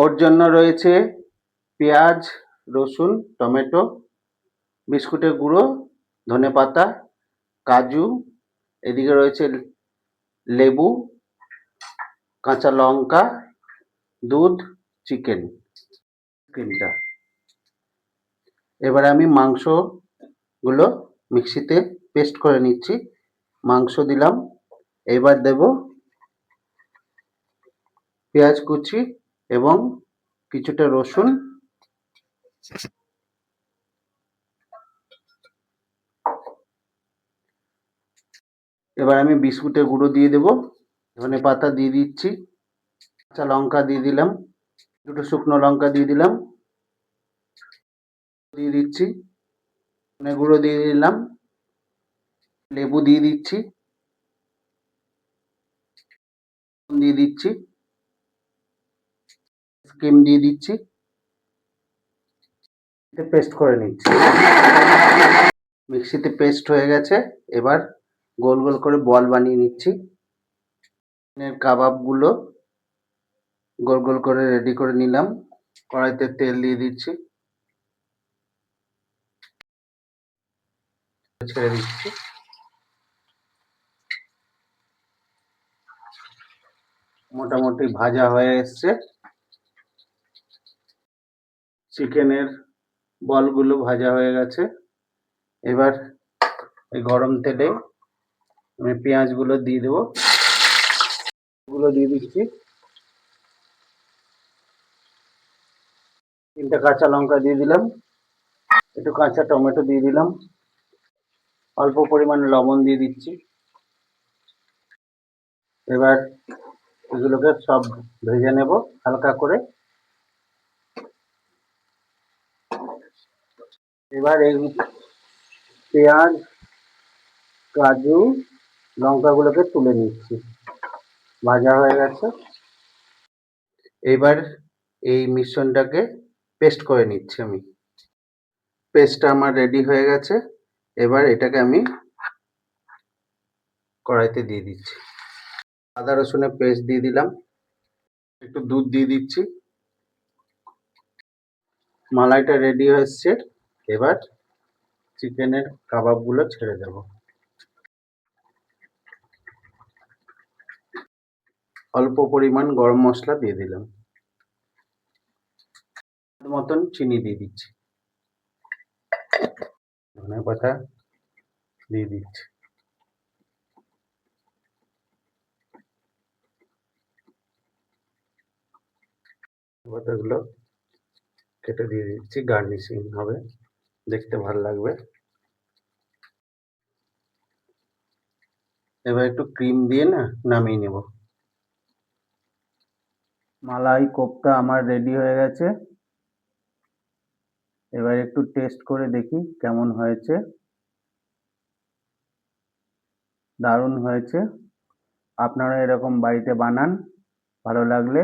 ওর জন্য রয়েছে পেঁয়াজ, রসুন, টমেটো, বিস্কুটের গুঁড়ো, ধনেপাতা, কাজু, এদিকে রয়েছে লেবু, কাঁচা লঙ্কা, দুধ, চিকেন ক্রিমটা। এবারে আমি মাংসগুলো মিক্সিতে পেস্ট করে নিচ্ছি। মাংস দিলাম, এবার দেব পেঁয়াজ কুচি এবং কিছুটা রসুন, এবার আমি বিস্কুটের গুঁড়ো দিয়ে দেব, ধনেপাতা দিয়ে দিচ্ছি, কাঁচা লঙ্কা দিয়ে দিলাম, দুটো শুকনো লঙ্কা দিয়ে দিলাম, দিয়ে দিচ্ছি, ধনে গুঁড়ো দিয়ে দিলাম, লেবু দিয়ে দিচ্ছি, দিয়ে দিচ্ছি, ক্রিম দিয়ে দিচ্ছি, পেস্ট করে নিচ্ছি। মিক্সিতে পেস্ট হয়ে গেছে, এবার গোল গোল করে বল বানিয়ে নিচ্ছি। কাবাবগুলো গোল গোল করে রেডি করে নিলাম। কড়াইতে তেল দিয়ে দিচ্ছি, ছেড়ে দিচ্ছি। মোটামুটি ভাজা হয়ে এসছে। চিকেনের বলগুলো ভাজা হয়ে গেছে। এবার এই গরম তেলে আমি পেঁয়াজগুলো দিয়ে দেবো, গুলো দিয়ে দিচ্ছি, 3টে কাঁচা লঙ্কা দিয়ে দিলাম, একটু কাঁচা টমেটো দিয়ে দিলাম, অল্প পরিমাণে লবণ দিয়ে দিচ্ছি। এবার এগুলোকে সব ভেজে নেব হালকা করে। এবার এই পেঁয়াজ, কাজু, লঙ্কাগুলোকে তুলে নিচ্ছি, ভাজা হয়ে গেছে। এবার এই মিশ্রণটাকে পেস্ট করে নিচ্ছি আমি। পেস্টটা আমার রেডি হয়ে গেছে। এবার এটাকে আমি কড়াইতে দিয়ে দিচ্ছি। আদা রসুনের পেস্ট দিয়ে দিলাম, একটু দুধ দিয়ে দিচ্ছি। মালাইটা রেডি হয়ে এসছে। এবার চিকেনের কাবাবগুলো ছেড়ে দেব। অল্প পরিমাণ গরম মশলা দিয়ে দিলাম, মতন চিনি দিয়ে দিচ্ছি, ধনেপাতা দিয়ে দিচ্ছি, পাতাগুলো কেটে দিয়ে দিচ্ছি, গার্নিশিং হবে, দেখতে ভালো লাগবে। এবার একটু ক্রিম দিয়ে নামিয়ে নেব। মালাই কোপ্তা আমার রেডি হয়ে গেছে। এবার একটু টেস্ট করে দেখি কেমন হয়েছে। দারুণ হয়েছে। আপনারা এরকম বাড়িতে বানান। ভালো লাগলে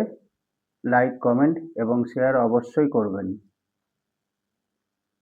লাইক, কমেন্ট এবং শেয়ার অবশ্যই করবেন।